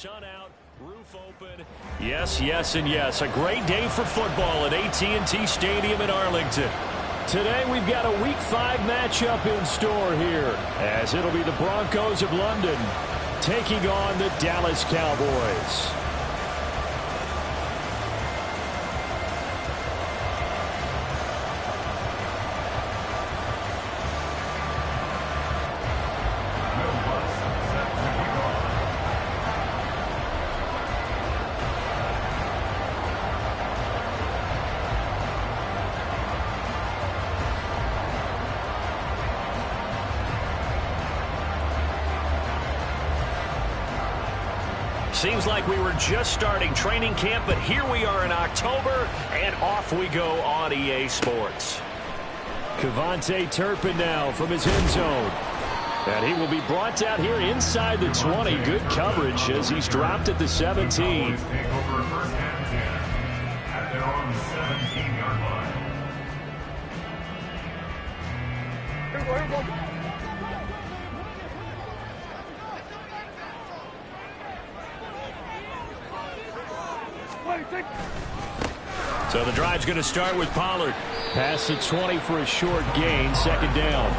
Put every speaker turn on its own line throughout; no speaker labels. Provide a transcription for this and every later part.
Sun out, roof open. Yes, yes, and yes. A great day for football at AT&T Stadium in Arlington. Today we've got a Week 5 matchup in store here, as it'll be the Broncos of London taking on the Dallas Cowboys. Seems like we were just starting training camp, but here we are in October, and off we go on EA Sports. Kevontae Turpin now from his end zone. And he will be brought out here inside the 20. Good coverage as he's dropped at the 17. So the drive's going to start with Pollard. Pass the 20 for a short gain, second down.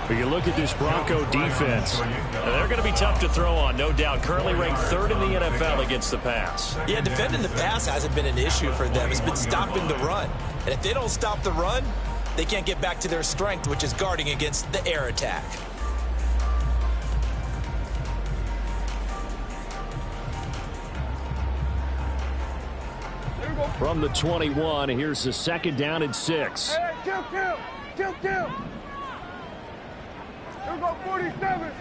But you look at this Bronco defense. They're going to be tough to throw on, no doubt. Currently ranked third in the NFL against the pass.
Yeah, defending the pass hasn't been an issue for them. It's been stopping the run. And if they don't stop the run, they can't get back to their strength, which is guarding against the air attack.
From the 21, here's the second down and 6.
Hey, kill. Here we go, 47.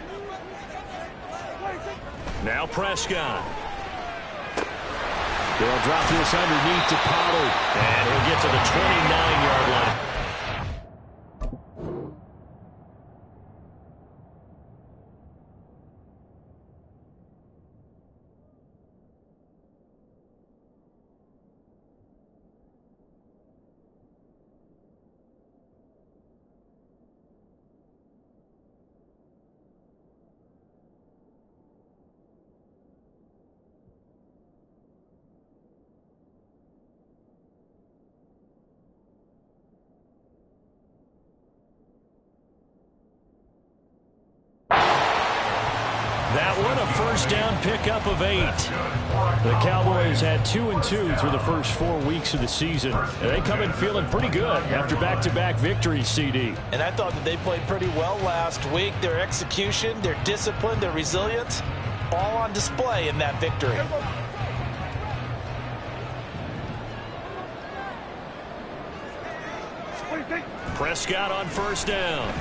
Now Prescott. They'll drop this underneath to Pollard, and he'll get to the 29-yard line. That one, a first down pickup of 8. The Cowboys had 2-2 through the first 4 weeks of the season. And they come in feeling pretty good after back-to-back victories, CD.
And I thought that they played pretty well last week. Their execution, their discipline, their resilience, all on display in that victory.
Prescott on first down.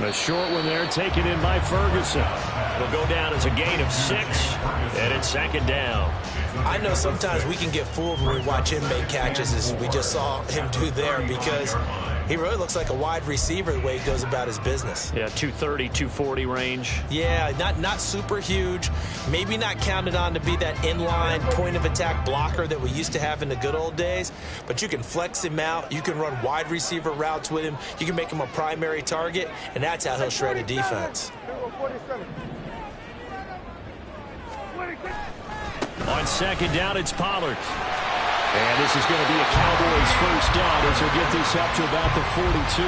A short one there, taken in by Ferguson. It'll go down as a gain of 6, and it's second down.
I know sometimes we can get fooled when we watch him make catches, as we just saw him do there, because he really looks like a wide receiver the way he goes about his business.
Yeah, 230, 240 range.
Yeah, not super huge. Maybe not counted on to be that inline point-of-attack blocker that we used to have in the good old days, but you can flex him out. You can run wide receiver routes with him. You can make him a primary target, and that's how he'll shred a defense.
On second down, it's Pollard. And this is going to be a Cowboys first down as he'll get this up to about the 42.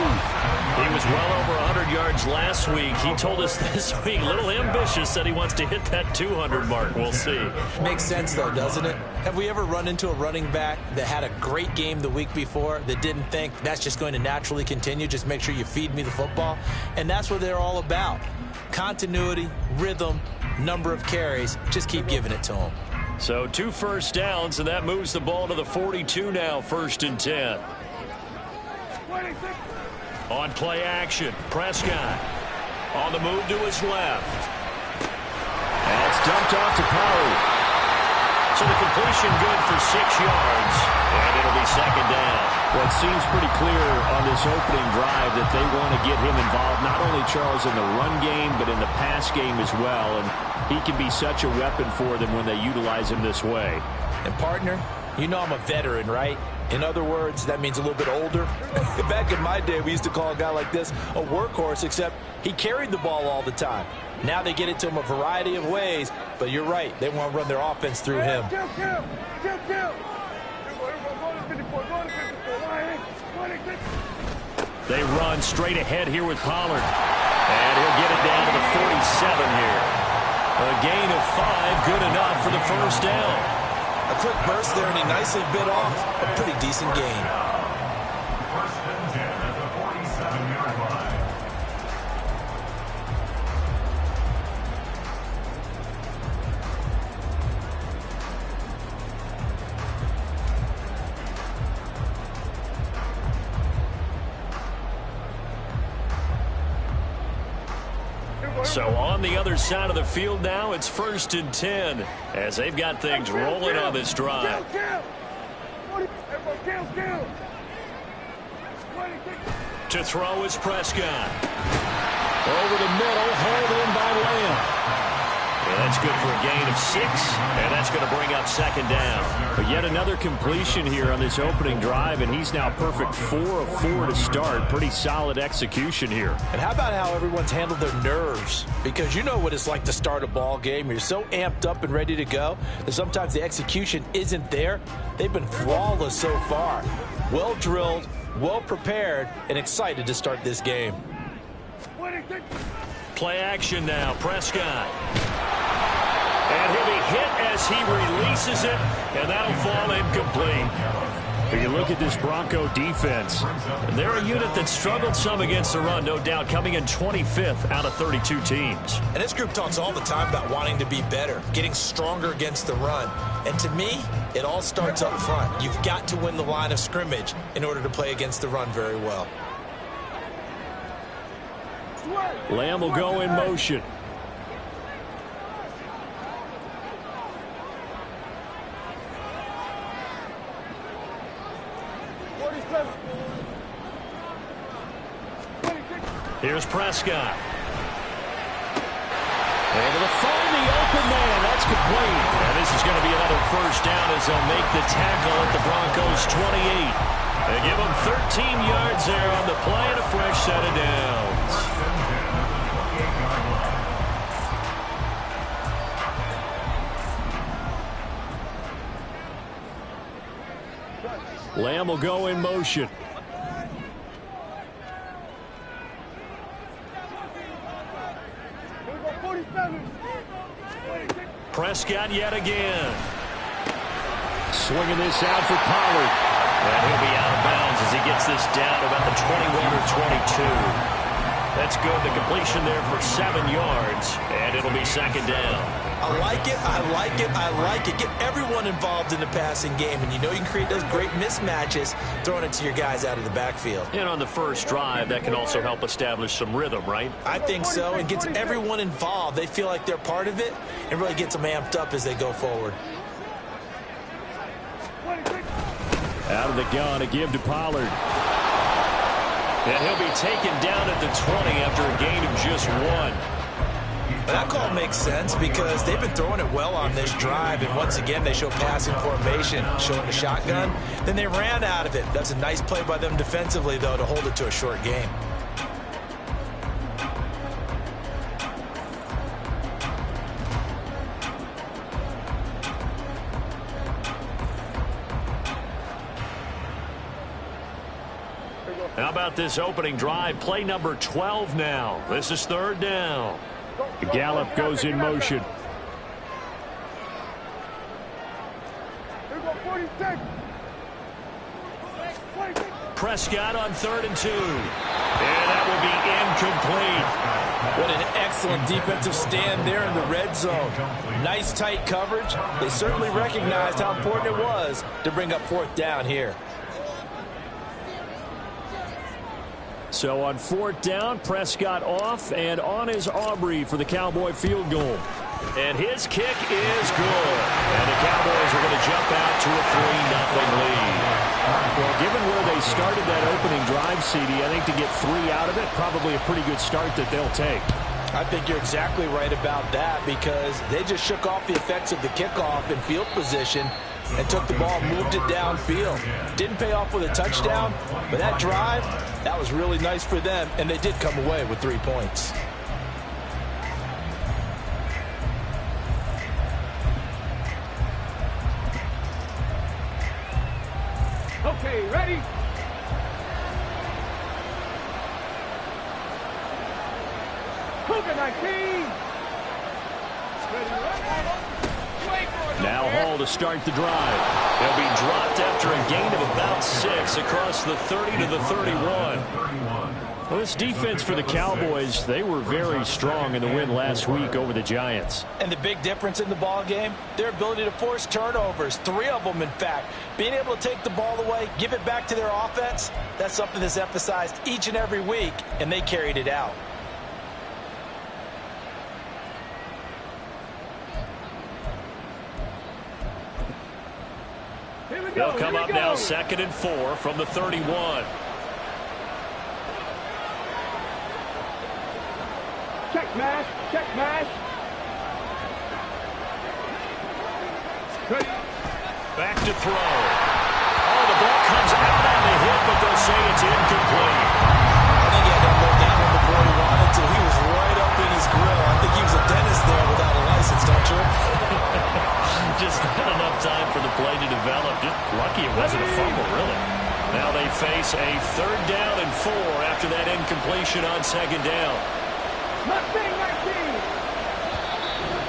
He was well over 100 yards last week. He told us this week, a little ambitious, that he wants to hit that 200 mark. We'll see.
Makes sense, though, doesn't it? Have we ever run into a running back that had a great game the week before that didn't think that's just going to naturally continue? Just make sure you feed me the football. And that's what they're all about. Continuity, rhythm, number of carries. Just keep giving it to them.
So 2 first downs, and that moves the ball to the 42 now, 1st and 10. On play action, Prescott on the move to his left. And it's dumped off to Pollard. So the completion good for 6 yards, and it'll be second down. Well, it seems pretty clear on this opening drive that they want to get him involved, not only, Charles, in the run game, but in the pass game as well. And he can be such a weapon for them when they utilize him this way.
And, partner, you know I'm a veteran, right? In other words, that means a little bit older. Back in my day, we used to call a guy like this a workhorse, except he carried the ball all the time. Now they get it to him a variety of ways, but you're right. They want to run their offense through him.
They run straight ahead here with Pollard. And he'll get it down to the 47 here. A gain of 5, good enough for the first down.
A quick burst there, and he nicely bit off a pretty decent gain.
So on the other side of the field now, it's 1st and 10 as they've got things rolling on this drive. To throw is Prescott. Over the middle, hauled in by Lamb. And that's good for a gain of 6, and that's going to bring up 2nd down. But yet another completion here on this opening drive, and he's now perfect 4 of 4 to start. Pretty solid execution here.
And how about how everyone's handled their nerves? Because you know what it's like to start a ball game. You're so amped up and ready to go that sometimes the execution isn't there. They've been flawless so far. Well drilled, well prepared, and excited to start this game.
Play action now, Prescott. And he'll be hit as he releases it, and that'll fall incomplete. When you look at this Bronco defense, they're a unit that struggled some against the run, no doubt, coming in 25th out of 32 teams.
And this group talks all the time about wanting to be better, getting stronger against the run. And to me, it all starts up front. You've got to win the line of scrimmage in order to play against the run very well.
Lamb will go in motion. Here's Prescott. Able to find the open man. That's complete. And this is going to be another first down as they'll make the tackle at the Broncos' 28. They give them 13 yards there on the play and a fresh set of downs. Lamb will go in motion. Prescott yet again. Swinging this out for Pollard. And he'll be out of bounds as he gets this down about the 21 or 22. That's good. The completion there for 7 yards. And it'll be 2nd down.
I like it, I like it, I like it. Get everyone involved in the passing game. And you know you can create those great mismatches throwing it to your guys out of the backfield.
And on the first drive, that can also help establish some rhythm, right?
I think so. It gets everyone involved. They feel like they're part of it and really gets them amped up as they go forward.
Out of the gun, a give to Pollard. And he'll be taken down at the 20 after a gain of just 1.
That call makes sense because they've been throwing it well on this drive, and once again they show passing formation, showing the shotgun. Then they ran out of it. That's a nice play by them defensively, though, to hold it to a short game.
How about this opening drive? Play number 12 now. This is 3rd down. Gallup goes in motion. Prescott on 3rd and 2. And that will be incomplete.
What an excellent defensive stand there in the red zone. Nice tight coverage. They certainly recognized how important it was to bring up 4th down here.
So on 4th down, Prescott off, and on is Aubrey for the Cowboy field goal. And his kick is good. And the Cowboys are going to jump out to a 3-0 lead. Well, given where they started that opening drive, CD, I think to get 3 out of it, probably a pretty good start that they'll take.
I think you're exactly right about that because they just shook off the effects of the kickoff in field position and took the ball, moved it downfield. Didn't pay off with a touchdown, but that drive, that was really nice for them, and they did come away with 3 points.
play. Ready? Cougar 19.
Now Hall to start the drive. They'll be dropped after a gain of about 6 across the 30 to the 31. Well, this defense for the Cowboys, they were very strong in the win last week over the Giants.
And the big difference in the ball game, their ability to force turnovers, 3 of them in fact. Being able to take the ball away, give it back to their offense, that's something that's emphasized each and every week, and they carried it out.
They'll come up now 2nd and 4 from the 31.
Check mash. Check mash. Ready?
Back to throw. Oh, the ball comes out on the hit, but they'll say it's incomplete.
I think he had that ball down before he wanted to. He was right up in his grill. I think he was a dentist there without a license, don't you?
Just not enough time for the play to develop. Just lucky it wasn't a fumble, really. Now they face a 3rd down and 4 after that incompletion on 2nd down.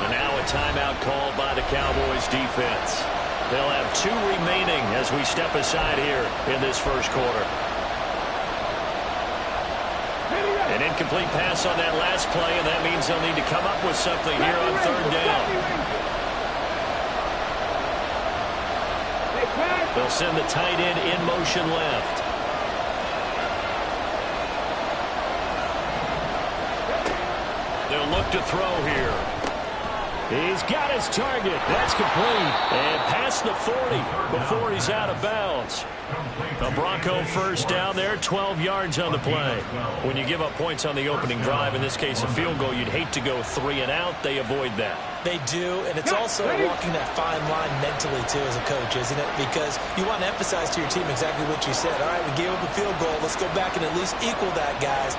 And now a timeout called by the Cowboys defense. They'll have 2 remaining as we step aside here in this first quarter. An incomplete pass on that last play, and that means they'll need to come up with something here on 3rd down. They'll send the tight end in motion left. They'll look to throw here. He's got his target. That's complete. And past the 40 before he's out of bounds. A Bronco 1st down there, 12 yards on the play. When you give up points on the opening drive, in this case a field goal, you'd hate to go 3 and out. They avoid that.
They do, and it's also walking that fine line mentally, too, as a coach, isn't it? Because you want to emphasize to your team exactly what you said. All right, we gave up a field goal. Let's go back and at least equal that, guys.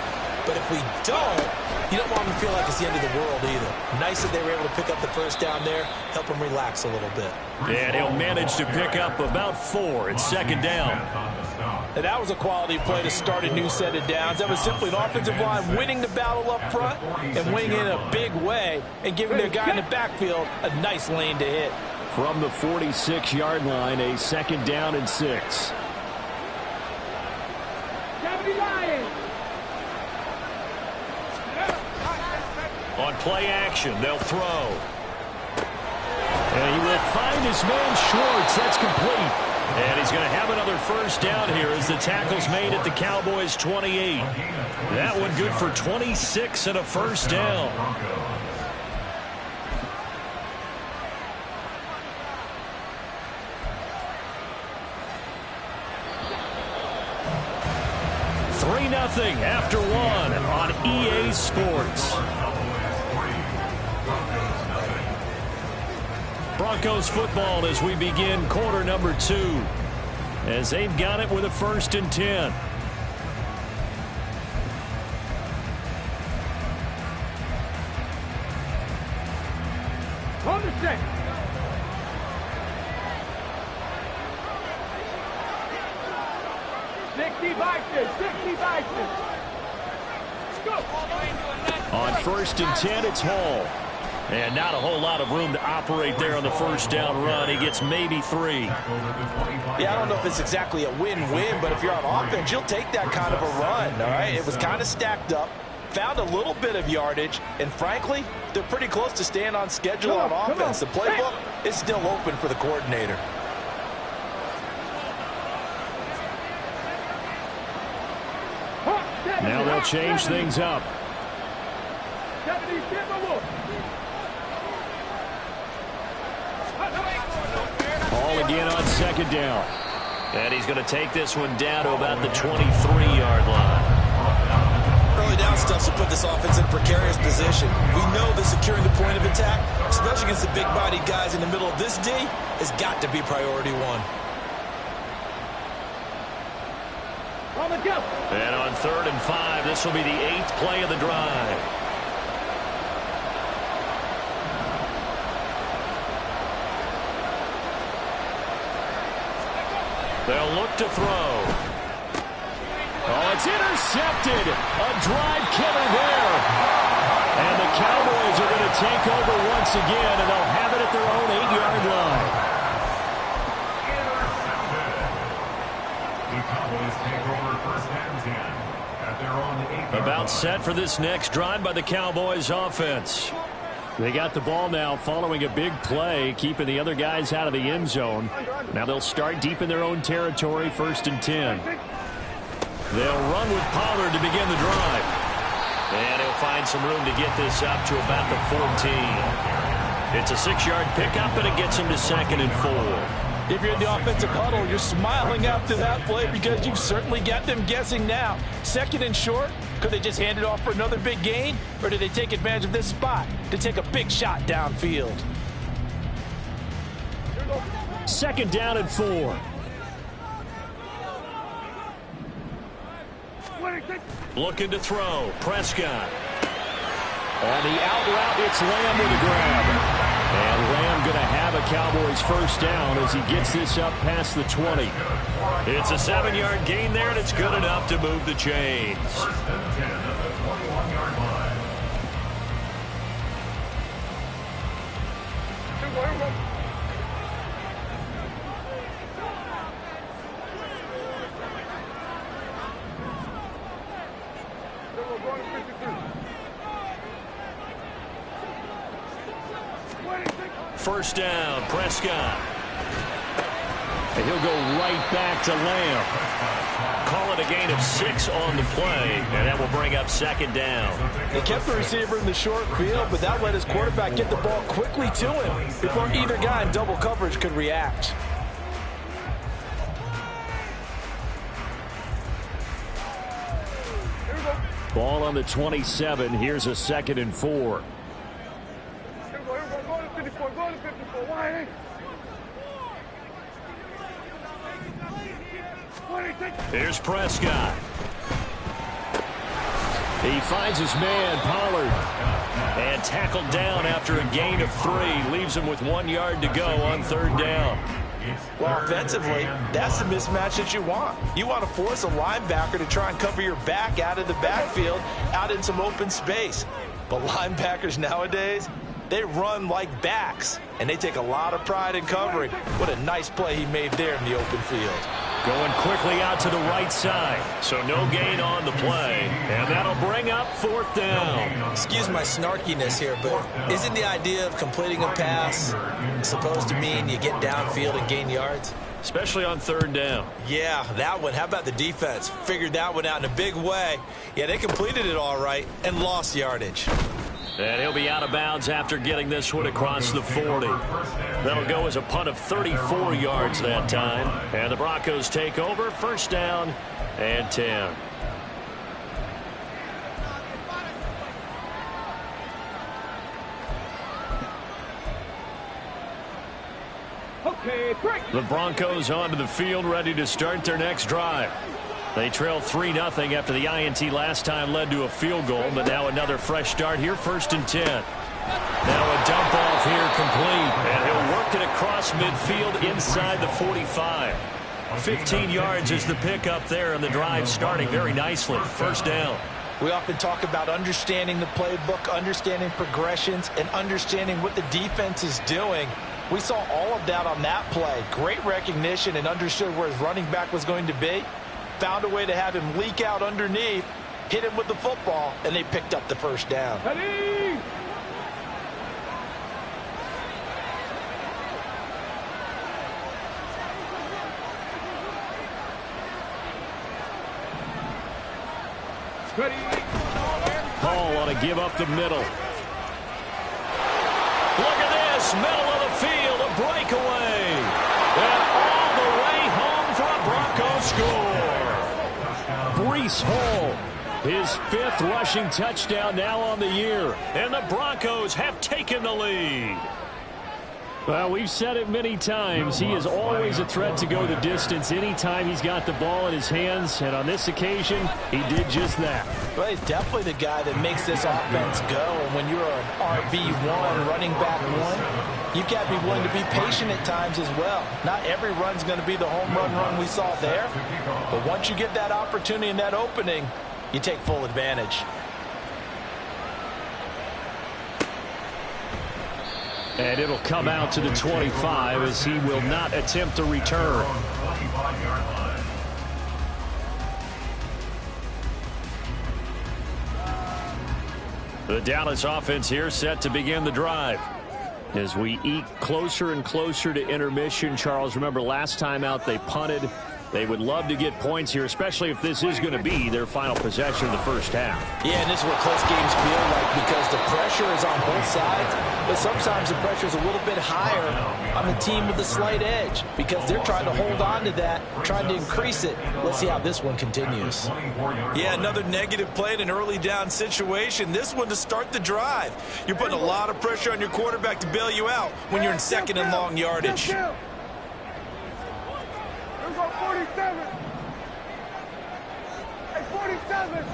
But if we don't, you don't want them to feel like it's the end of the world either. Nice that they were able to pick up the 1st down there, help them relax a little bit.
Yeah, and he'll manage to pick up about 4 at 2nd down.
And that was a quality play to start a new set of downs. That was simply an offensive line winning the battle up front and winning in a big way and giving their guy in the backfield a nice lane to hit.
From the 46-yard line, a 2nd down and 6. On play action, they'll throw. And he will find his man Schwartz. That's complete. And he's going to have another 1st down here as the tackle's made at the Cowboys' 28. That one good for 26 and a 1st down. Nothing after 1 on EA Sports. Broncos football as we begin quarter number 2. As they've got it with a 1st and 10.
On the set.
On 1st and 10, it's Hall. And not a whole lot of room to operate there on the 1st down run. He gets maybe 3.
Yeah, I don't know if it's exactly a win-win, but if you're on offense, you'll take that kind of a run, all right? It was kind of stacked up, found a little bit of yardage, and frankly, they're pretty close to staying on schedule on offense. The playbook is still open for the coordinator.
Now they'll change things up. Hall again on 2nd down. And he's going to take this one down to about the 23-yard line.
Early down stuff to put this offense in a precarious position. We know that securing the point of attack, especially against the big-bodied guys in the middle of this D, has got to be priority 1.
And on 3rd and 5, this will be the 8th play of the drive. They'll look to throw. Oh, it's intercepted. A drive killer there. And the Cowboys are going to take over once again, and they'll have it at their own 8-yard line.
The Cowboys take over first and 10 at their own 8-yard line.
About set for this next drive by the Cowboys offense. They got the ball now following a big play, keeping the other guys out of the end zone. Now they'll start deep in their own territory, 1st and 10. They'll run with Pollard to begin the drive. And he'll find some room to get this up to about the 14. It's a 6-yard pickup, and it gets him to 2nd and 4.
If you're in the offensive huddle, you're smiling after that play because you've certainly got them guessing now. 2nd and short, could they just hand it off for another big gain? Or did they take advantage of this spot to take a big shot downfield?
2nd down and 4. Looking to throw. Prescott. On the out route, it's Lamb with a grab. And Lamb going to have a Cowboys first down as he gets this up past the 20. It's a 7-yard gain there, and it's good enough to move the chains.
First and 10 at the 21-yard line.
First down, Prescott. And he'll go right back to Lamb. Call it a gain of 6 on the play, and that will bring up 2nd down.
They kept the receiver in the short field, but that let his quarterback get the ball quickly to him before either guy in double coverage could react.
Ball on the 27. Here's a 2nd and 4. Here's Prescott. He finds his man, Pollard. And tackled down after a gain of 3. Leaves him with 1 yard to go on 3rd down.
Well, offensively, that's the mismatch that you want. You want to force a linebacker to try and cover your back out of the backfield, out in some open space. But linebackers nowadays, they run like backs, and they take a lot of pride in covering. What a nice play he made there in the open field.
Going quickly out to the right side. So no gain on the play. And that'll bring up 4th down.
Excuse my snarkiness here, but isn't the idea of completing a pass supposed to mean you get downfield and gain yards?
Especially on 3rd down.
Yeah, that one. How about the defense? Figured that one out in a big way. Yeah, they completed it all right and lost yardage.
And he'll be out of bounds after getting this one across the 40. That'll go as a punt of 34 yards that time. And the Broncos take over, 1st down and 10.
Okay, break.
The Broncos onto the field, ready to start their next drive. They trail 3-0 after the INT last time led to a field goal, but now another fresh start here, 1st and 10. Now a dump off here complete, and he'll work it across midfield inside the 45. 15 yards is the pickup there, and the drive starting very nicely. 1st down.
We often talk about understanding the playbook, understanding progressions, and understanding what the defense is doing. We saw all of that on that play. Great recognition and understood where his running back was going to be. Found a way to have him leak out underneath, hit him with the football, and they picked up the 1st down.
Ready? Ready?
Hall ought to give up the middle. Look at this, middle of the field, a breakaway. And all the way home for a Broncos score. Breece Hall, his 5th rushing touchdown now on the year. And the Broncos have taken the lead. Well, we've said it many times. He is always a threat to go the distance anytime he's got the ball in his hands. And on this occasion, he did just that.
Well, he's definitely the guy that makes this offense go. And when you're an RB1, running back 1, You've got to be willing to be patient at times as well. Not every run's going to be the home run we saw there. But once you get that opportunity and that opening, you take full advantage.
And it'll come out to the 25 as he will not attempt a return. The Dallas offense here set to begin the drive. As we eke closer and closer to intermission, Charles, remember last time out they punted. They would love to get points here, especially if this is going to be their final possession of the first half.
Yeah, and this is what close games feel like because the pressure is on both sides, but sometimes the pressure is a little bit higher on the team with the slight edge because they're trying to hold on to that, trying to increase it. Let's see how this one continues. Yeah, another negative play in an early down situation. This one to start the drive. You're putting a lot of pressure on your quarterback to bail you out when you're in second and long yardage.
47. Hey, 47.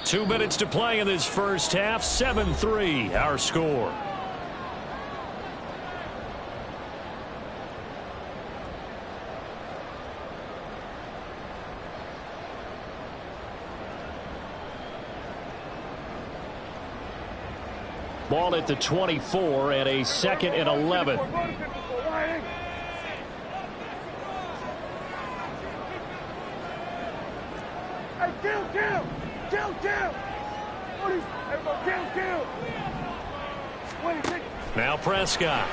2 minutes to play in this first half. 7-3 our score. Ball at the 24 and a 2nd and 11. Now Prescott.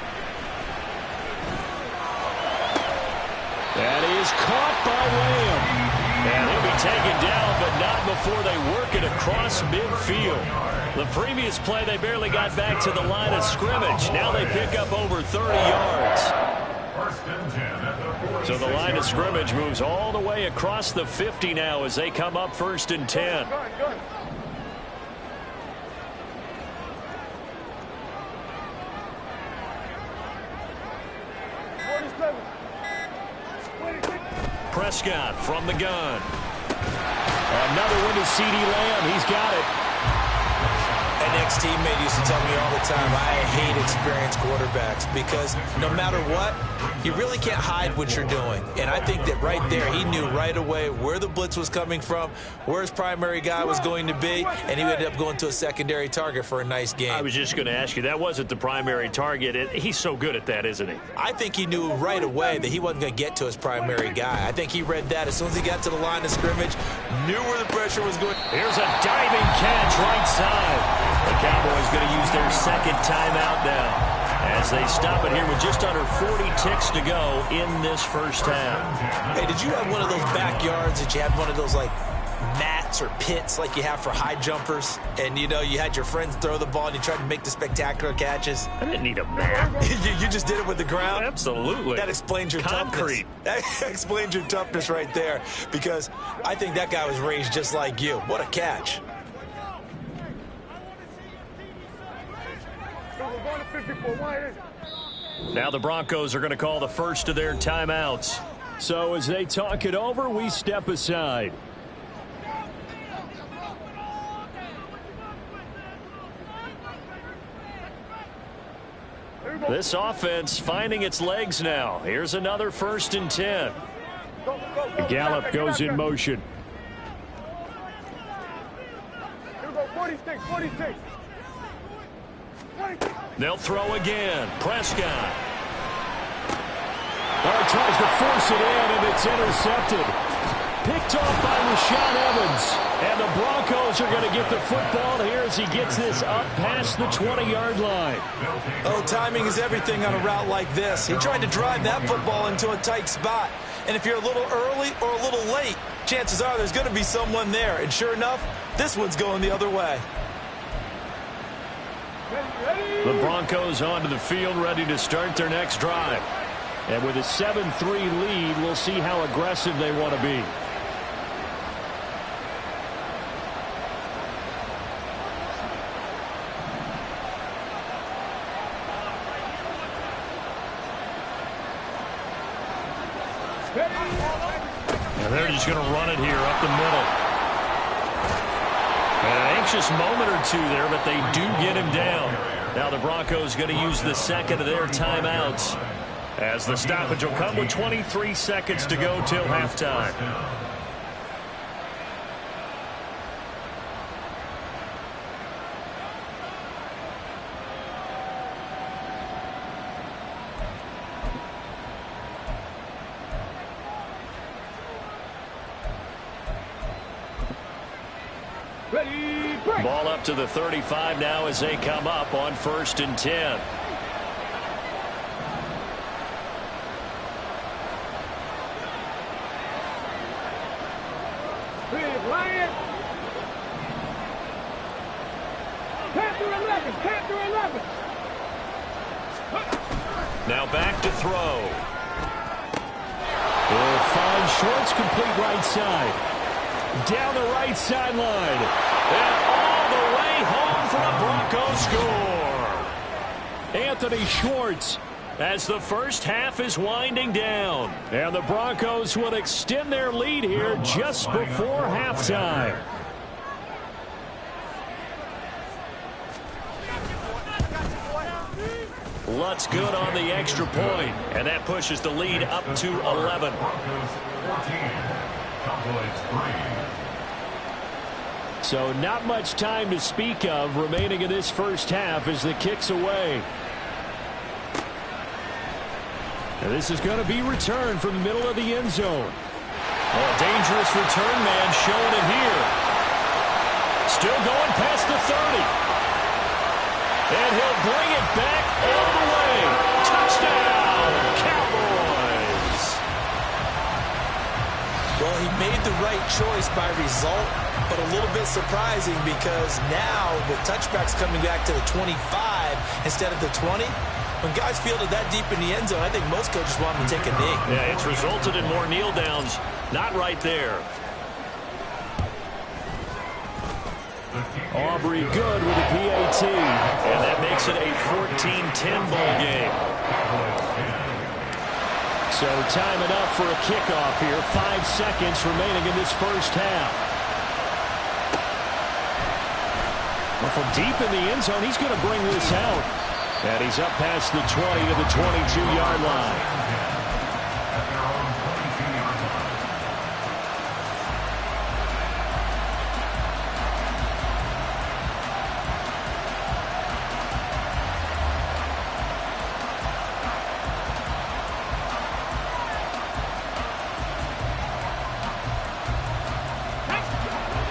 That is caught by Lamb. And he'll be taken down, but not before they work it across midfield. The previous play, they barely got back to the line of scrimmage. Now they pick up over 30 yards. So the line of scrimmage moves all the way across the 50 now as they come up 1st and 10. Prescott from the gun. Another one to CeeDee Lamb. He's got it.
An ex-teammate used to tell me all the time, I hate experienced quarterbacks because no matter what, you really can't hide what you're doing. And I think that right there, he knew right away where the blitz was coming from, where his primary guy was going to be, and he ended up going to a secondary target for a nice game.
I was just going to ask you, that wasn't the primary target. He's so good at that, isn't he?
I think he knew right away that he wasn't going to get to his primary guy. I think he read that as soon as he got to the line of scrimmage, knew where the pressure was going.
Here's a diving catch right side. The Cowboys going to use their 2nd timeout now as they stop it here with just under 40 ticks to go in this first half.
Hey, did you have one of those backyards that you had one of those like mats or pits like you have for high jumpers? And you know, you had your friends throw the ball and you tried to make the spectacular catches?
I didn't need a mat.
You just did it with the ground?
Absolutely.
That explains your
concrete.
Toughness. That explains your toughness right there because I think that guy was raised just like you. What a catch.
Now the Broncos are going to call the first of their timeouts. So as they talk it over, we step aside. This offense finding its legs now. Here's another 1st and 10. Gallup goes in motion.
Here we go, 46, 46.
They'll throw again. Prescott. Tries to force it in, and it's intercepted. Picked off by Rashaan Evans. And the Broncos are going to get the football here as he gets this up past the 20-yard line.
Oh, timing is everything on a route like this. He tried to drive that football into a tight spot. And if you're a little early or a little late, chances are there's going to be someone there. And sure enough, this one's going the other way.
The Broncos onto the field, ready to start their next drive. And with a 7-3 lead, we'll see how aggressive they want to be. And they're just going to run it here up the middle. An anxious moment or two there, but they do get him down. Now the Broncos going to use the second of their timeouts, as the stoppage will come with 23 seconds to go till halftime.
Ready, break.
Ball up to the 35 now as they come up on 1st and 10.
Big Lion. Panther 11, Panther 11.
Now back to throw.
Will find Schwartz, complete right side. Down the right sideline.
And all the way home for a Broncos score.
Anthony Schwartz.
As the first half is winding down.
And the Broncos will extend their lead here just before halftime.
Lutz good on the extra point, and that pushes the lead up to 11.
Broncos 14, Cowboys 3.
So not much time to speak of remaining in this first half as the kick's away. And this is going to be returned from the middle of the end zone.
Oh, dangerous return man showing it here. Still going past the 30. And he'll bring it back all the way. Touchdown, Cowboys.
Well, he made the right choice by result, but a little bit surprising because now with touchbacks coming back to the 25 instead of the 20, when guys fielded that deep in the end zone, I think most coaches want them to take a knee.
Yeah, it's resulted in more kneel downs. Not right there.
Aubrey good with a PAT.
And that makes it a 14-10 ball game.
So time enough for a kickoff here. 5 seconds remaining in this first half. Well, from deep in the end zone, he's going to bring this out. And he's up past the 20 to the 22-yard line.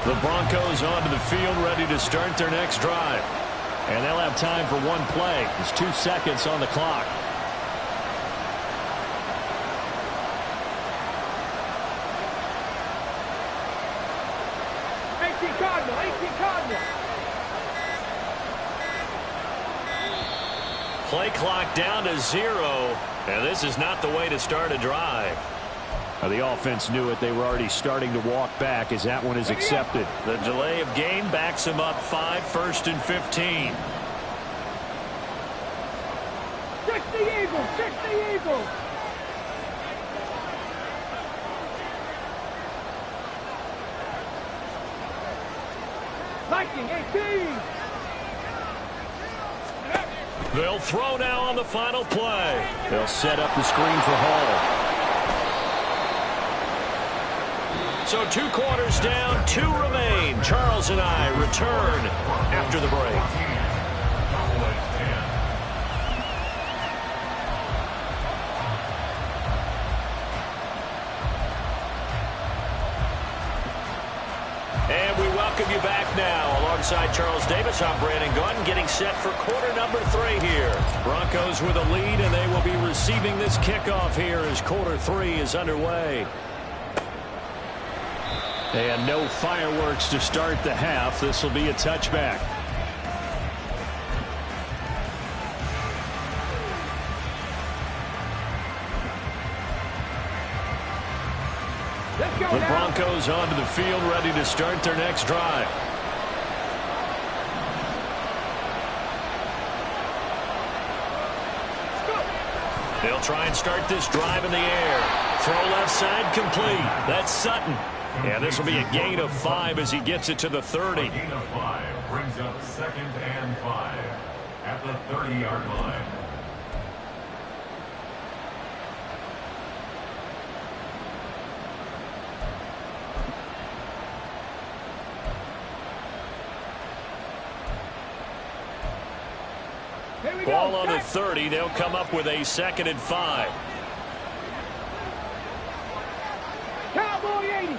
The Broncos onto the field, ready to start their next drive.
And they'll have time for one play. There's 2 seconds on the clock.
Cardinal, 18 Cardinal.
Play clock down to 0, and this is not the way to start a drive.
The offense knew it. They were already starting to walk back as that one is accepted.
The delay of game backs them up 5, 1st and 15.
60 Eagles, 60 Eagles. Viking, 18.
They'll throw now on the final play.
They'll set up the screen for Hall.
So 2 quarters down, 2 remain. Charles and I return after the break. And we welcome you back now. Alongside Charles Davis, I'm Brandon Gunn, getting set for quarter number 3 here. Broncos with a lead, and they will be receiving this kickoff here as quarter 3 is underway.
And no fireworks to start the half. This will be a touchback.
The Broncos onto the field, ready to start their next drive. They'll try and start this drive in the air. Throw left side complete. That's Sutton. And this will be a gain of 5 as he gets it to the 30.
A gain of 5 brings up 2nd and 5. at the 30-yard line.
Ball on the 30. They'll come up with a 2nd and 5.
Cowboy 80.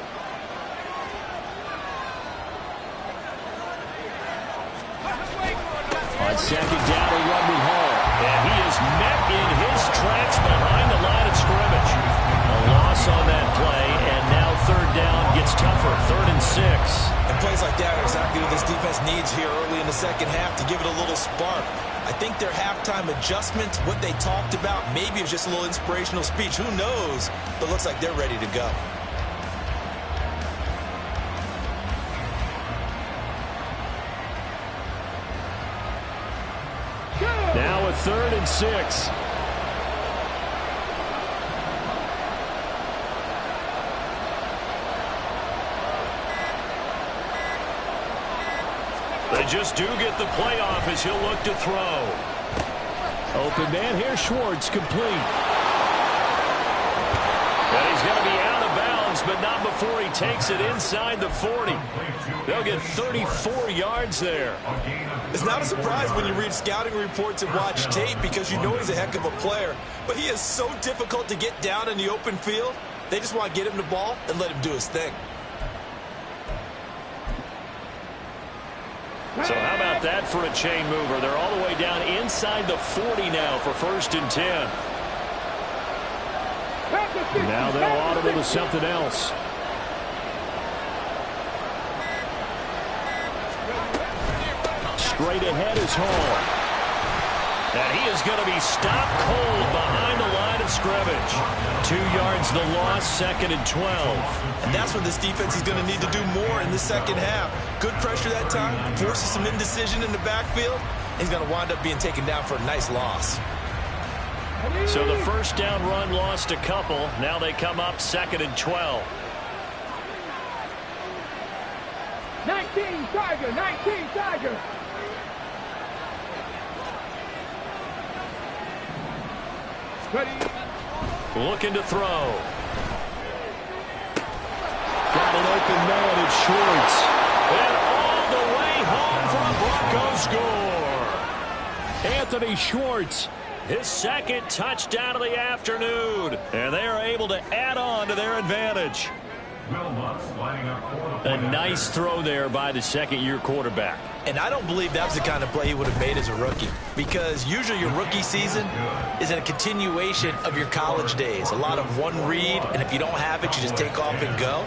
On 2nd down, a run with Hall.
And he is met in his tracks behind the line of scrimmage. A loss on that play, and now 3rd down gets tougher. 3rd and 6.
And plays like that are exactly what this defense needs here early in the second half to give it a little spark. I think their halftime adjustments, what they talked about, maybe it was just a little inspirational speech. Who knows? But it looks like they're ready to go.
Now a 3rd and 6.
They just do get the playoff as he'll look to throw.
Open man here, Schwartz, complete.
And he's going to be out of bounds, but not before he takes it inside the 40. They'll get 34 yards there.
It's not a surprise when you read scouting reports and watch tape because you know he's a heck of a player. But he is so difficult to get down in the open field. They just want to get him the ball and let him do his thing.
So how about that for a chain mover? They're all the way down inside the 40 now for 1st and 10.
Now they'll audible to something else. Straight ahead is Hall.
And he is going to be stopped cold behind the line of scrimmage. 2 yards the loss, 2nd and 12.
And that's what this defense is going to need to do more in the second half. Good pressure that time, forces some indecision in the backfield. He's going to wind up being taken down for a nice loss.
So the 1st down run lost a couple. Now they come up 2nd and 12.
19 Tiger, 19 Tiger. Ready.
Looking to throw.
Got an open man, it's Schwartz.
And all the way home for a Bronco score.
Anthony Schwartz.
His 2nd touchdown of the afternoon. And they are able to add on to their advantage. A nice throw there by the 2nd-year quarterback.
And I don't believe that was the kind of play he would have made as a rookie. Because usually your rookie season is a continuation of your college days. A lot of one read, and if you don't have it, you just take off and go.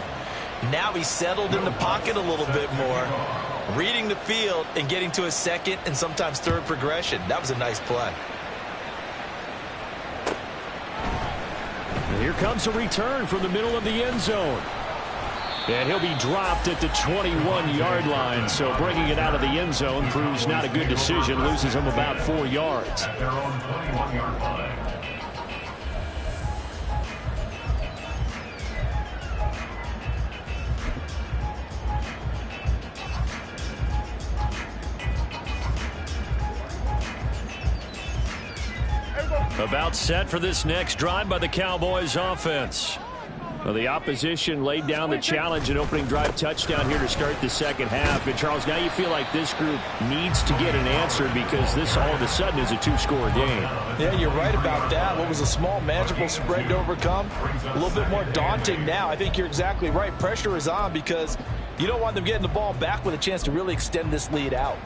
Now he's settled in the pocket a little bit more, reading the field and getting to his 2nd and sometimes 3rd progression. That was a nice play.
And here comes a return from the middle of the end zone. And he'll be dropped at the 21-yard line, so bringing it out of the end zone proves not a good decision, loses him about 4 yards.
At their own 21-yard line.
About set for this next drive by the Cowboys offense.
Well, the opposition laid down the challenge and opening drive touchdown here to start the second half. And, Charles, now you feel like this group needs to get an answer because this all of a sudden is a 2-score game.
Yeah, you're right about that. What was a small, manageable spread to overcome? A little bit more daunting now. I think you're exactly right. Pressure is on because you don't want them getting the ball back with a chance to really extend this lead out.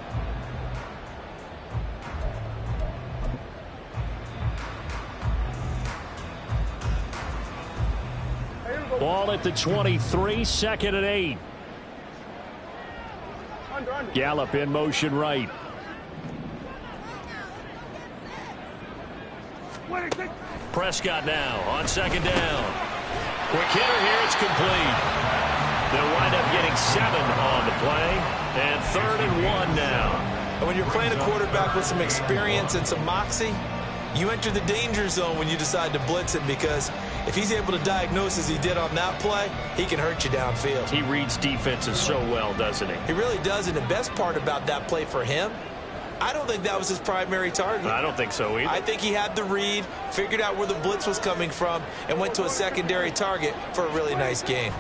Ball at the 23, 2nd and 8. Gallup in motion right.
Prescott now on 2nd down. Quick hitter here, it's complete. They'll wind up getting 7 on the play, and 3rd and 1 now.
And when you're playing a quarterback with some experience and some moxie, you enter the danger zone when you decide to blitz him because if he's able to diagnose as he did on that play, he can hurt you downfield.
He reads defenses so well, doesn't he?
He really does, and the best part about that play for him I don't think that was his primary target.
I don't think so either.
I think he had the read, figured out where the blitz was coming from, and went to a secondary target for a really nice gain.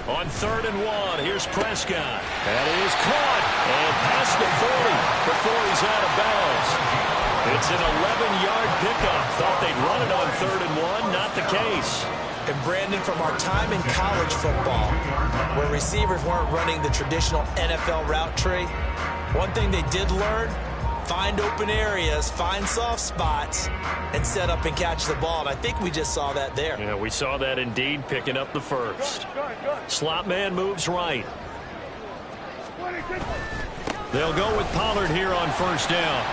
On 3rd and 1, here's Prescott. And he is caught and past the 40 before he's out of bounds. It's an 11-yard pickup. Thought they'd run it on 3rd and 1. Not the case.
And Brandon, from our time in college football, where receivers weren't running the traditional NFL route tree, one thing they did learn, find open areas, find soft spots, and set up and catch the ball. And I think we just saw that there.
Yeah, we saw that indeed, picking up the first. Slot man moves right. They'll go with Pollard here on 1st down.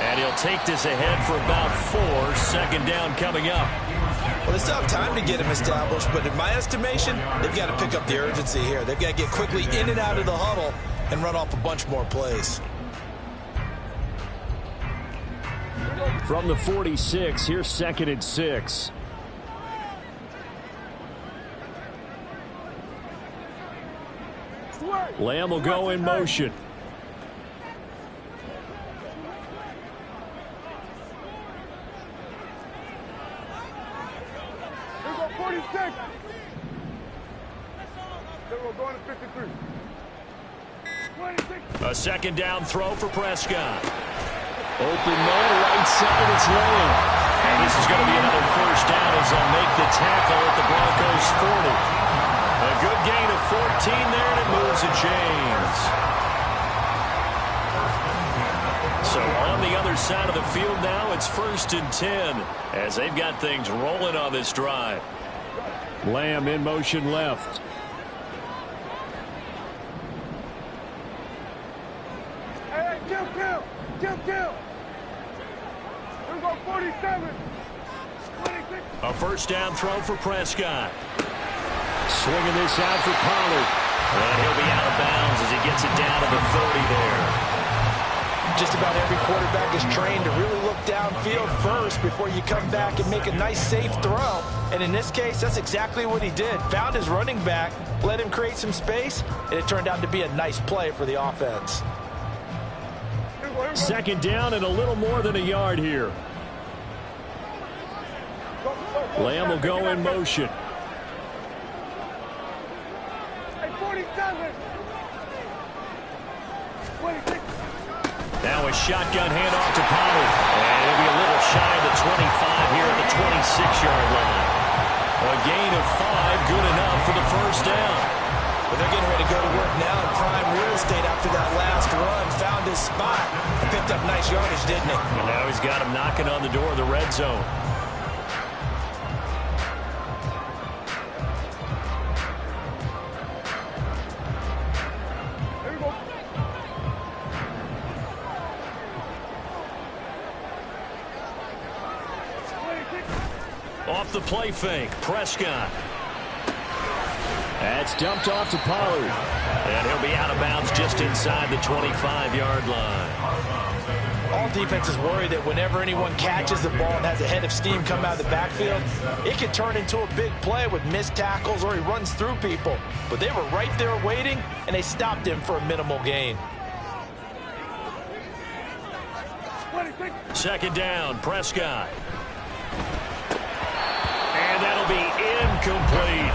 And he'll take this ahead for about 4. 2nd down coming up.
Well, they still have time to get him established, but in my estimation, they've got to pick up the urgency here. They've got to get quickly in and out of the huddle and run off a bunch more plays.
From the 46, here's 2nd and 6. Lamb will go in motion.
Here go 46. Then we're going to 53. 26.
A 2nd down throw for Prescott.
Open man, right side, it's Lamb.
And this is going to be another 1st down as they'll make the tackle at the Broncos 40. A good gain of 14 there, and it moves the chains. So on the other side of the field now, it's 1st and 10 as they've got things rolling on this drive.
Lamb in motion left.
Hey, kill. Here go 47. 26.
A 1st down throw for Prescott.
Swinging this out for Pollard.
And he'll be out of bounds as he gets it down to the 30 there.
Just about every quarterback is trained to really look downfield first before you come back and make a nice, safe throw. And in this case, that's exactly what he did. Found his running back, let him create some space, and it turned out to be a nice play for the offense.
2nd down and a little more than a yard here. Lamb will go in motion.
Hey, 47. 26.
Now a shotgun handoff to Pollard. And he'll be a little shy of the 25 here at the 26-yard line. A gain of 5, good enough for the 1st down.
But they're getting ready to go to work now in prime real estate after that last run. Found his spot and picked up nice yardage, didn't he?
And now he's got him knocking on the door of the red zone.
Here we go.
Off the play fake, Prescott.
That's dumped off to Pollard.
And he'll be out of bounds just inside the 25-yard line.
All defenses worry that whenever anyone catches the ball and has a head of steam come out of the backfield, it can turn into a big play with missed tackles or he runs through people. But they were right there waiting, and they stopped him for a minimal gain.
26.
2nd down, Prescott. And that'll be incomplete.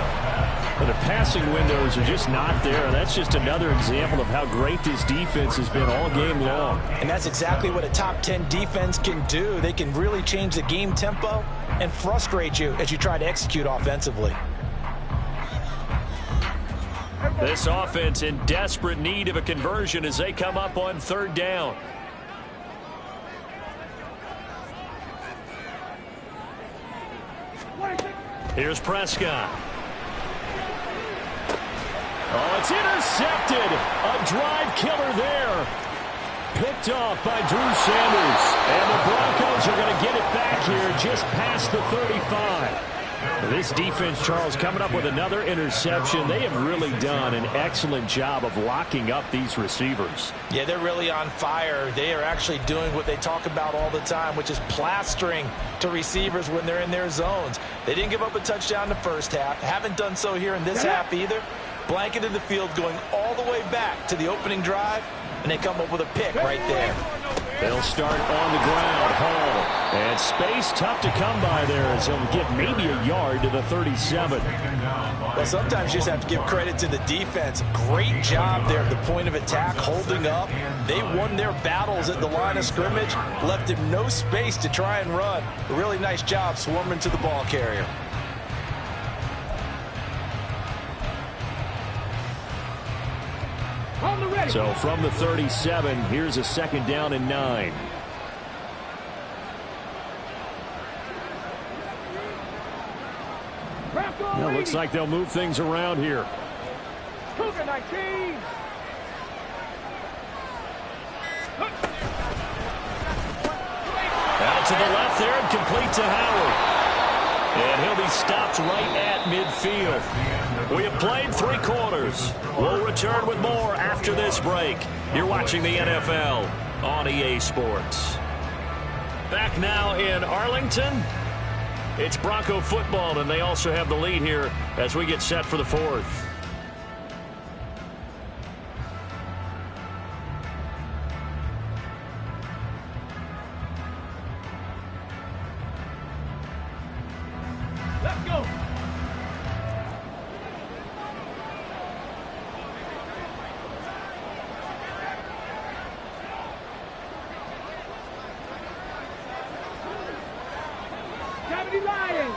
The passing windows are just not there. That's just another example of how great this defense has been all game long.
And that's exactly what a top 10 defense can do. They can really change the game tempo and frustrate you as you try to execute offensively.
This offense in desperate need of a conversion as they come up on 3rd down. Here's Prescott.
Oh, it's intercepted. A drive killer there. Picked off by Drew Sanders. And the Broncos are going to get it back here just past the 35. This defense, Charles, coming up with another interception. They have really done an excellent job of locking up these receivers.
Yeah, they're really on fire. They are actually doing what they talk about all the time, which is plastering to receivers when they're in their zones. They didn't give up a touchdown in the first half. Haven't done so here in this half either. blanketed the field going all the way back to the opening drive, and they come up with a pick right there.
They'll start on the ground. Hall. And space tough to come by there as he'll get maybe a yard to the 37.
Well, sometimes you just have to give credit to the defense. Great job there at the point of attack, holding up. They won their battles at the line of scrimmage, left him no space to try and run. A really nice job swarming to the ball carrier.
So from the 37, here's a 2nd down and 9. Well, looks like they'll move things around here.
Cougar 19.
Out to the left there and complete to Howard. And he'll be stopped right at midfield. We have played 3 quarters. We'll return with more after this break. You're watching the NFL on EA Sports. Back now in Arlington. It's Bronco football, and they also have the lead here as we get set for the 4th.
Let's go. Gravity Lions.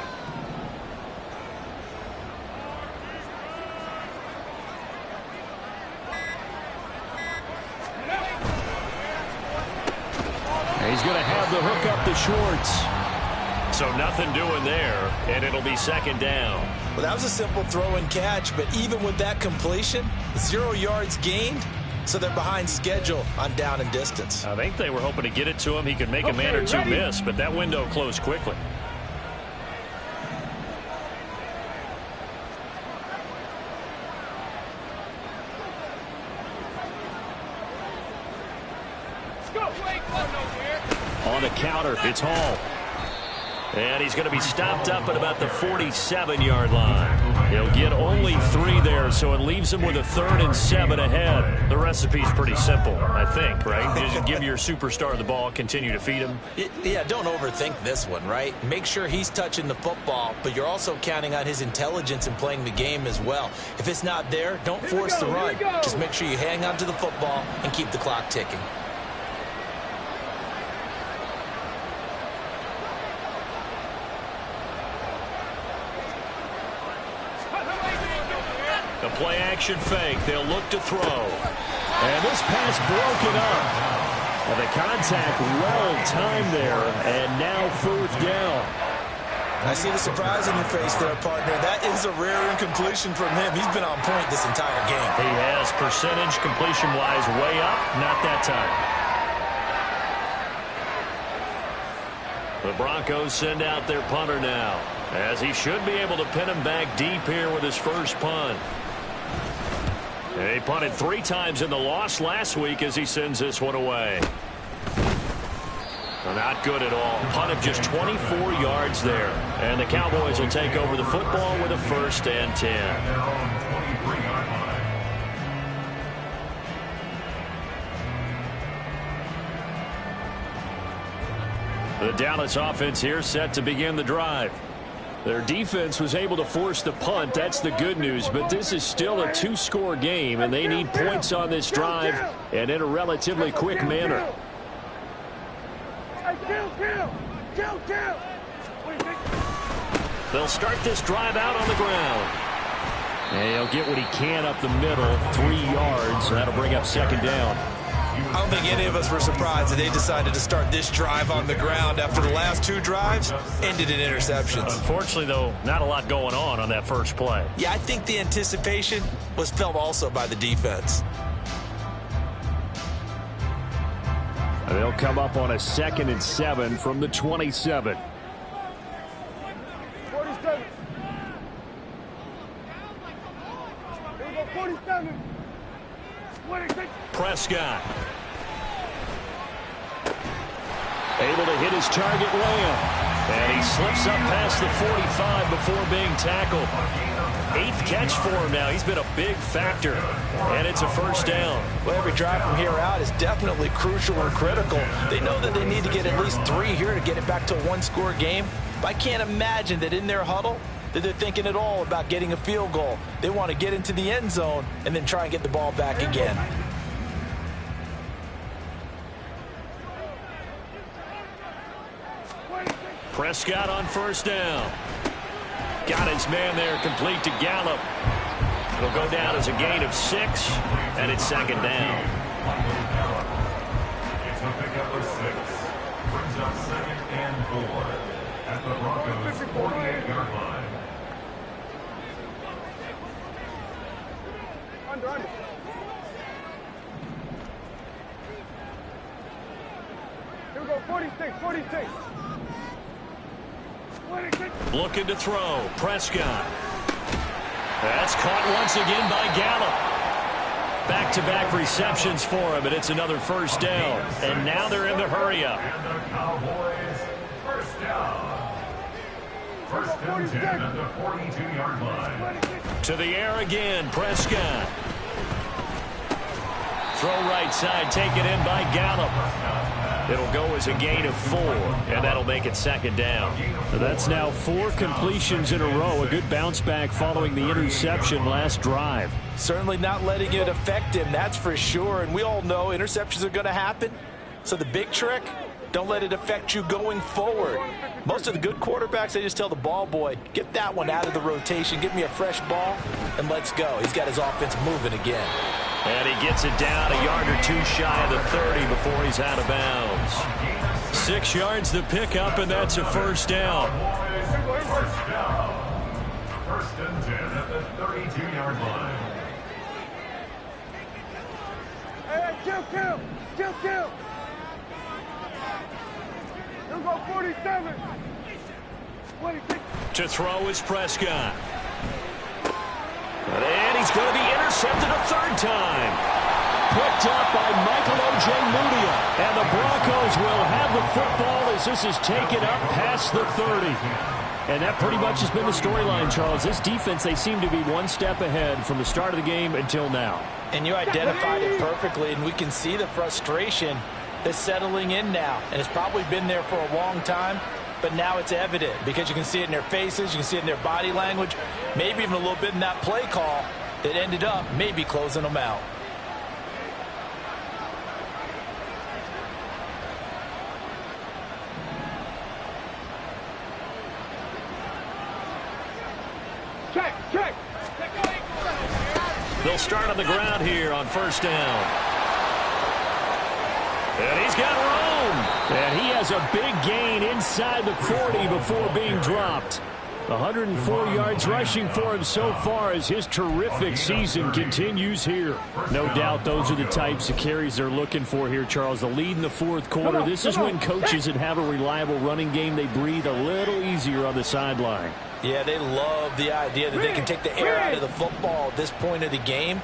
He's going to have the hook up to Schwartz.
So nothing doing there, and it'll be 2nd down.
Well, that was a simple throw and catch, but even with that completion, 0 yards gained, so they're behind schedule on down and distance.
I think they were hoping to get it to him. He could make a man or two miss, but that window closed quickly.
On the counter, it's Hall.
And he's going to be stopped up at about the 47-yard line. He'll get only 3 there, so it leaves him with a 3rd and 7 ahead. The recipe's pretty simple, I think, right? Just give your superstar the ball, continue to feed him.
Yeah, don't overthink this one, right? Make sure he's touching the football, but you're also counting on his intelligence in playing the game as well. If it's not there, don't force the run. Just make sure you hang on to the football and keep the clock ticking.
The play-action fake. They'll look to throw.
And this pass broken up. And the contact well-timed there. And now 4th down.
I see the surprise on your face there, partner. That is a rare incompletion from him. He's been on point this entire game.
He has percentage completion-wise way up. Not that time. The Broncos send out their punter now, as he should be able to pin him back deep here with his first punt. He punted 3 times in the loss last week as he sends this one away. Well, not good at all. Punt of just 24 yards there. And the Cowboys will take over the football with a 1st and 10. The Dallas offense here set to begin the drive. Their defense was able to force the punt. That's the good news. But this is still a 2-score game, and they need points on this drive and in a relatively quick manner.
Kill.
They'll start this drive out on the ground.
And he'll get what he can up the middle, 3 yards. That'll bring up 2nd down.
I don't think any of us were surprised that they decided to start this drive on the ground after the last 2 drives ended in interceptions.
Unfortunately, though, not a lot going on that first play.
Yeah, I think the anticipation was felt also by the defense.
And they'll come up on a 2nd and 7 from the 27.
47. Here we go, 47. 26.
Prescott.
Able to hit his target, Lamb. And he slips up past the 45 before being tackled. 8th catch for him now. He's been a big factor. And it's a first down.
Well, every drive from here out is definitely crucial or critical. They know that they need to get at least 3 here to get it back to a one-score game. But I can't imagine that in their huddle that they're thinking at all about getting a field goal. They want to get into the end zone and then try and get the ball back again.
Prescott on first down. Got his man there, complete to Gallup. It'll go down as a gain of 6, and it's second down.
It's a pickup of 6. Brings up 2nd and 4 at the Broncos' 48-yard line.
Under. Here we go, 46, 46.
Looking to throw. Prescott. That's caught once again by Gallup. Back-to-back receptions for him, and it's another first down. And now they're in the hurry-up.
And the Cowboys, first down. First and 10 at the 42-yard line.
To the air again. Prescott. Throw right side, taken in by Gallup. It'll go as a gain of 4, and that'll make it second down.
So that's now 4 completions in a row. A good bounce back following the interception last drive.
Certainly not letting it affect him, that's for sure. And we all know interceptions are going to happen. So the big trick, don't let it affect you going forward. Most of the good quarterbacks, they just tell the ball boy, get that one out of the rotation, give me a fresh ball, and let's go. He's got his offense moving again.
And he gets it down a yard or 2 shy of the 30 before he's out of bounds. 6 yards to pick up, and that's a first down.
First down. First and 10 at the 32-yard line.
Hey, kill. Here we go, 47. 26.
To throw is Prescott. And he's going to be intercepted a 3rd time. Picked up by Michael Ojemudia. And the Broncos will have the football as this is taken up past the 30.
And that pretty much has been the storyline, Charles. This defense, they seem to be one step ahead from the start of the game until now.
And you identified it perfectly, and we can see the frustration that's settling in now. And it's probably been there for a long time. But now it's evident because you can see it in their faces, you can see it in their body language, maybe even a little bit in that play call that ended up maybe closing them out.
Check.
They'll start on the ground here on first down. And he's got room.
And he has a big gain inside the 40 before being dropped. 104 yards rushing for him so far as his terrific season continues here. No doubt those are the types of carries they're looking for here, Charles. The lead in the 4th quarter. This is when coaches that have a reliable running game, they breathe a little easier on the sideline.
Yeah, they love the idea that they can take the air out of the football at this point of the game.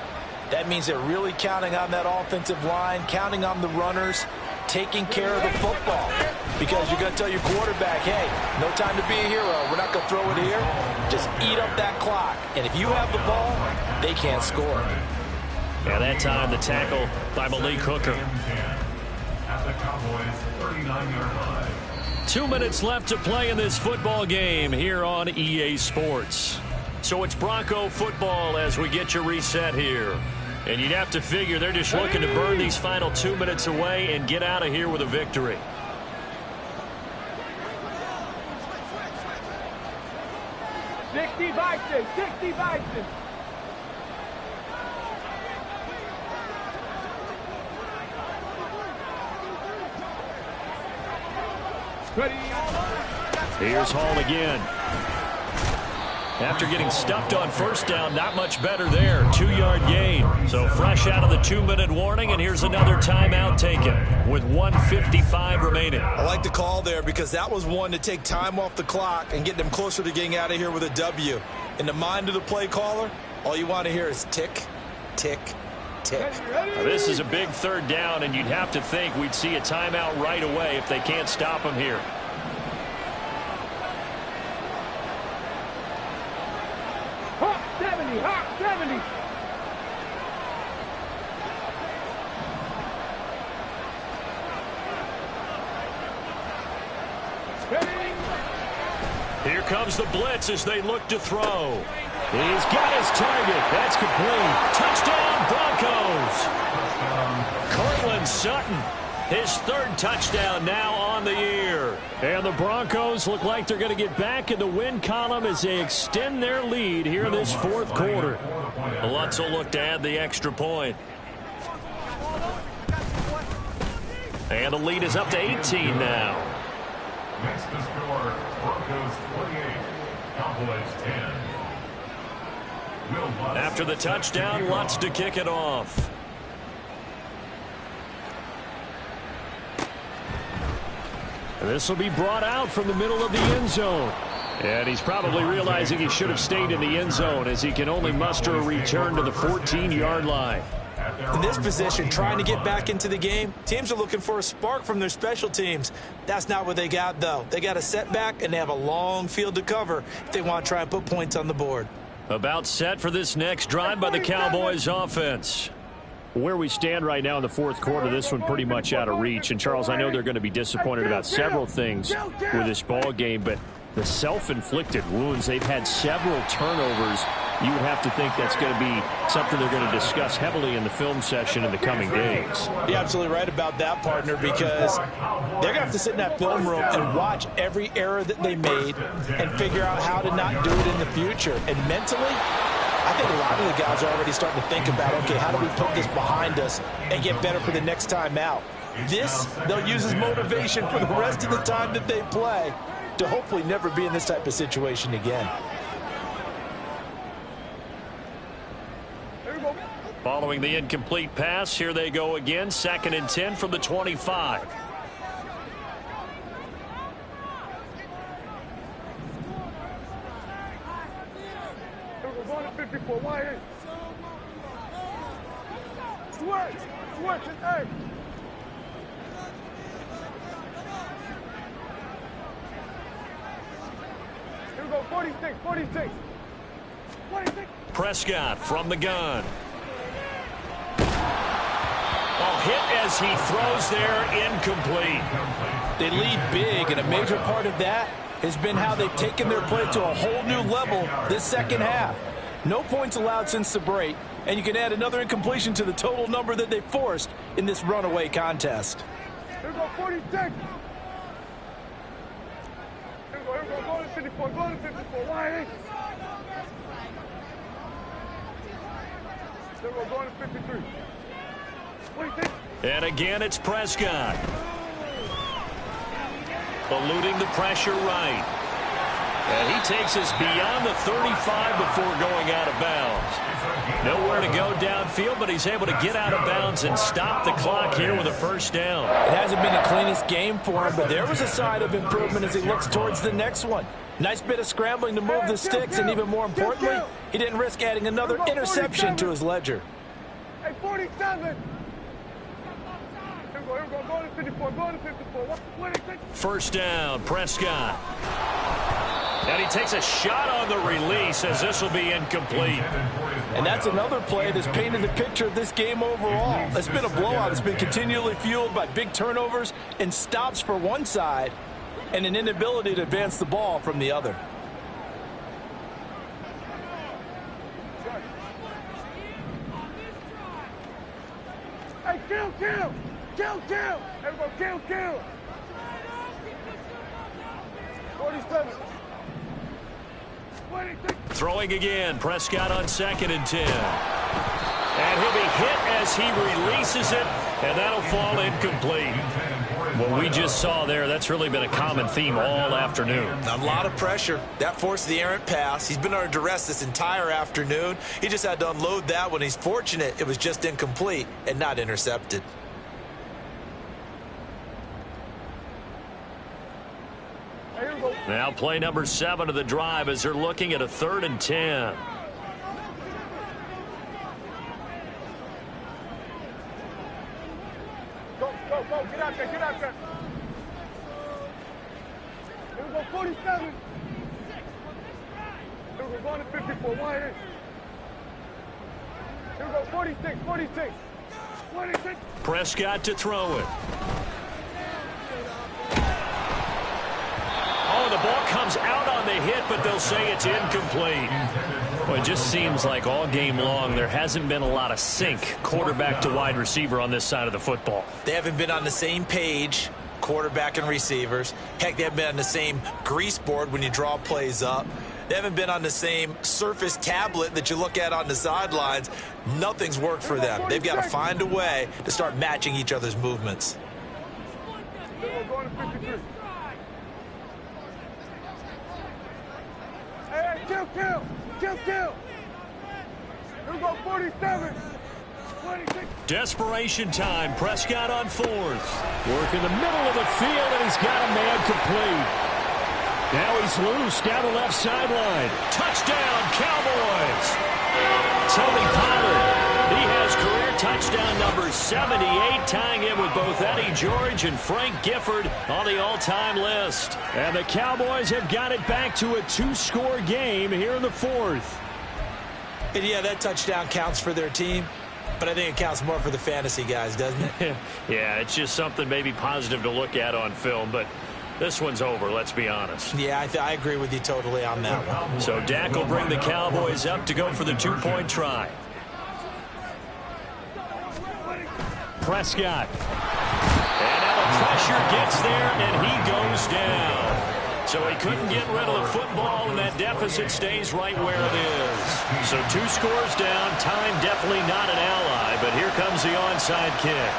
That means they're really counting on that offensive line, counting on the runners, taking care of the football. Because you're going to tell your quarterback, hey, no time to be a hero. We're not going to throw it here. Just eat up that clock. And if you have the ball, they can't score.
And that time the tackle by Malik Hooker.
At the Cowboys' 39-yard line.
2 minutes left to play in this football game here on EA Sports. So it's Bronco football as we get you reset here. And you'd have to figure they're just looking to burn these final 2 minutes away and get out of here with a victory.
Sixty Bison. Ready.
Here's Hall again. After getting stuffed on first down, not much better there. 2-yard gain. So fresh out of the 2-minute warning, and here's another timeout taken with 1:55 remaining.
I like the call there because that was one to take time off the clock and get them closer to getting out of here with a W. In the mind of the play caller, all you want to hear is tick, tick, tick.
Now, this is a big 3rd down, and you'd have to think we'd see a timeout right away if they can't stop them here.
Here comes the blitz as they look to throw.
He's got his target. That's complete.
Touchdown, Broncos. Cortland Sutton, his third touchdown now on the year.
And the Broncos look like they're going to get back in the win column as they extend their lead here this fourth quarter.
Lutz will look to add the extra point. And the lead is up to 18 now.
Makes the score Broncos 28, Cowboys 10.
After the touchdown, Lutz to kick it off.
This will be brought out from the middle of the end zone. And he's probably realizing he should have stayed in the end zone as he can only muster a return to the 14-yard line.
In this position, trying to get back into the game, teams are looking for a spark from their special teams. That's not what they got, though. They got a setback, and they have a long field to cover if they want to try and put points on the board.
About set for this next drive by the Cowboys offense.
Where we stand right now in the fourth quarter, this one pretty much out of reach. And, Charles, I know they're going to be disappointed about several things with this ball game, but the self-inflicted wounds, they've had several turnovers. You would have to think that's going to be something they're going to discuss heavily in the film session in the coming days.
You're absolutely right about that, partner, because they're going to have to sit in that film room and watch every error that they made and figure out how to not do it in the future. And mentally, I think a lot of the guys are already starting to think about, okay, how do we put this behind us and get better for the next time out? This, they'll use as motivation for the rest of the time that they play to hopefully never be in this type of situation again.
Following the incomplete pass, here they go again. 2nd and 10 from the 25.
Switch, hey. Here we go, 46.
Prescott from the gun. Ball hit as he throws there, incomplete.
They lead big, and a major part of that has been how they've taken their play to a whole new level this second half. No points allowed since the break, and you can add another incompletion to the total number that they forced in this runaway contest.
Here we go, 46. Here we go, go to 54, wide. Here we go, going to 53. 46.
And again, it's Prescott. Eluding the pressure right. And he takes us beyond the 35 before going out of bounds. Nowhere to go downfield, but he's able to get out of bounds and stop the clock here with a first down.
It hasn't been the cleanest game for him, but there was a sign of improvement as he looks towards the next one. Nice bit of scrambling to move the sticks, and even more importantly, he didn't risk adding another interception to his ledger.
Hey, 47. Here we go, go to 54, go to 54. 26.
First down, Prescott. And he takes a shot on the release as this will be incomplete.
And that's another play that's painted the picture of this game overall. It's been a blowout. It's been continually fueled by big turnovers and stops for one side and an inability to advance the ball from the other.
Hey, kill. Hey, we go, kill. 47. 26.
Throwing again, Prescott on 2nd and 10. And he'll be hit as he releases it, and that'll fall incomplete. What we just saw there, that's really been a common theme all afternoon.
A lot of pressure. That forced the errant pass. He's been under duress this entire afternoon. He just had to unload that one. He's fortunate it was just incomplete and not intercepted.
Now play number 7 of the drive as they're looking at a 3rd and 10.
Go, get out there. Here we go, 47. Here we go, going to 54, wide. Here we go, 46. 26.
Prescott to throw it. Oh, the ball comes out on on the hit, but they'll say it's incomplete.
Well, it just seems like all game long there hasn't been a lot of sync quarterback to wide receiver on this side of the football.
They haven't been on the same page, quarterback and receivers. Heck, they haven't been on the same grease board when you draw plays up. They haven't been on the same Surface tablet that you look at on the sidelines. Nothing's worked for them. They've got to find a way to start matching each other's movements.
Going to 53. Hey, kill. Here we go, 47. 26.
Desperation time. Prescott on fourth.
Work in the middle of the field, and he's got a man complete. Now he's loose down the left sideline.
Touchdown, Cowboys. Tony Pollard. He has career touchdown number 78, tying it with both Eddie George and Frank Gifford on the all-time list.
And the Cowboys have got it back to a 2-score game here in the fourth.
And yeah, that touchdown counts for their team, but I think it counts more for the fantasy guys, doesn't it?
Yeah, it's just something maybe positive to look at on film, but this one's over, let's be honest.
Yeah, I agree with you totally on that one.
So Dak will bring the Cowboys up to go for the 2-point try.
Prescott.
And now the pressure gets there, and he goes down. So he couldn't get rid of the football, and that deficit stays right where it is. So 2 scores down. Time definitely not an ally, but here comes the onside kick.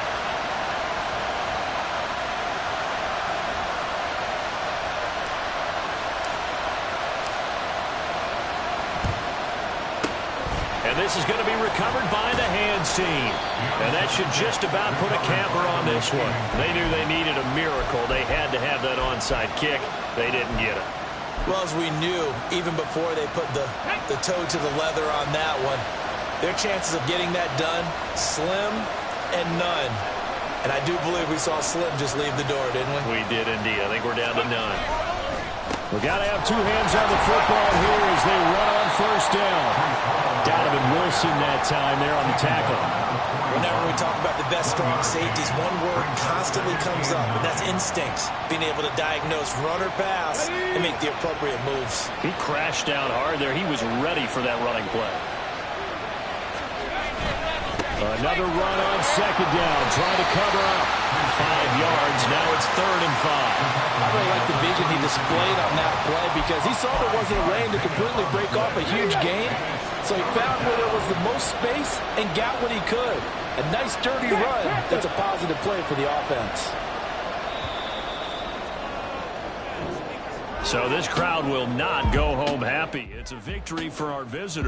And this is going to be recovered by the hands team. And that should just about put a capper on this one. They knew they needed a miracle. They had to have that onside kick. They didn't get it.
Well, as we knew, even before they put the toe to the leather on that one, their chances of getting that done, slim and none. And I do believe we saw Slim just leave the door, didn't we?
We did indeed. I think we're down to none.
We got to have 2 hands on the football here as they run on first down. Donovan Wilson that time there on the tackle.
Whenever we talk about the best strong safeties, one word constantly comes up, and that's instincts. Being able to diagnose run or pass and make the appropriate moves.
He crashed down hard there. He was ready for that running play. Another run on second down, trying to cover up. 5 yards, now it's 3rd and 5.
I really like the vision he displayed on that play because he saw there wasn't a lane to completely break off a huge gain. So he found where there was the most space and got what he could. A nice, dirty run. That's a positive play for the offense.
So this crowd will not go home happy. It's a victory for our visitors.